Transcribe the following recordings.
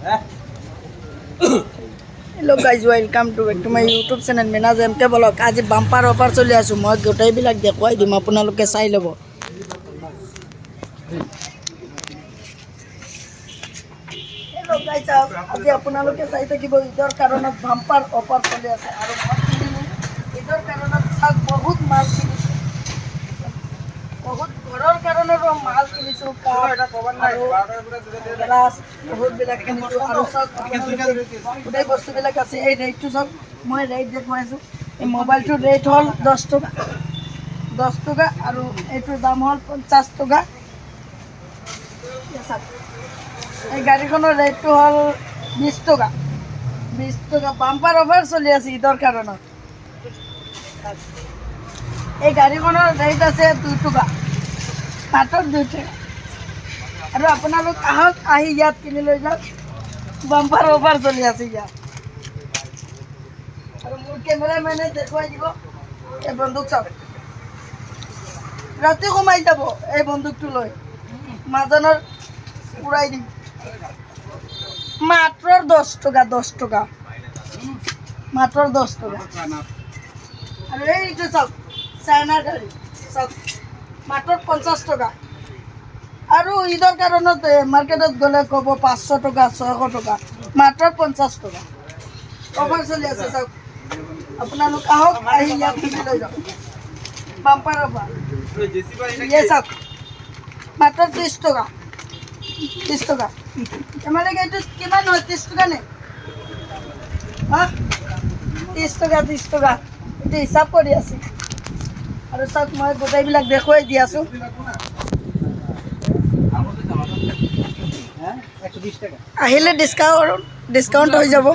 Hello guys welcome to back to my YouTube channel Menaz M के blog. आज बाम्पार अफार चलि आছো मैं गोटेইবিলাক দেখুৱাই দিম আপোনালোকে চাই ল'ব। हेलो गाइज आज আপোনালোকে চাই থাকিব ঈদৰ কাৰণত বাম্পাৰ অফাৰ চলি আছে আৰু ঈদৰ কাৰণত চাক বহুত মাল কিনিছো, বহুত ঘৰৰ কাৰণেও মাল কিনিছো, গ্লাস বহুত বিলাক কিনিছো আৰু চাক গোটেই বস্তুবিলাক আছে। এই ৰেটটো চাওক, মই ৰেট দেখুৱাইছো। এই মোবাইলটোৰ ৰেট হ'ল 10 টকা আৰু এইটোৰ দাম হ'ল 50 টকা। এই গাড়ীখনৰ ৰেটটো হ'ল 20 টকা। বাম্পাৰ অফাৰ চলি আছে ঈদৰ কাৰণত। এই গাড়ীখনৰ ৰেট আছে 2 টকা, মাত্ৰ 2 টকা। আৰু আপোনালোক আহক, আহি ইয়াত কিনি লৈ যাওক, বাম্পাৰ অফাৰ চলি আছে ইয়াত। আৰু মোৰ কেমেৰামেনে দেখুৱাই দিব। এই বন্দুক চাওক, ৰাতি সোমাই যাব এই বন্দুকটো লৈ, মাজানৰ উৰাই দিম। মাত্ৰ 10 টকা, মাত্ৰ 10 টকা। আৰু এইটো চাওক, চাইনাৰ গাড়ী চাওক, মাত্ৰ 50 টকা। আৰু ঈদৰ কাৰণত মাৰ্কেটত গ'লে ক'ব 500 টকা 600 টকা, মাত্ৰ 50 টকা অফাৰ চলি আছে। চাওক, আপোনালোক আহক, আহি ইয়াত কিনি লৈ যাওক, বাম্পাৰ অফাৰ। ইয়ে চাওক, মাত্ৰ 30 টকা। তোমালোকে এইটো কিমান হয়? 30 টকা নে? 30 টকা এইটো হিচাপ কৰি আছে। আৰু চাওক, মই গোটেইবিলাক দেখুৱাই দি আছোঁ। আহিলে ডিছকাউণ্ট হৈ যাব।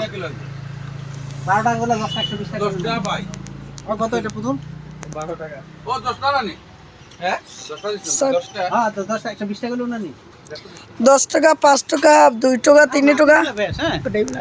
দশ টাকা 5 টাকা 2 টাকা 3 টাকা গোটেইবিলাক।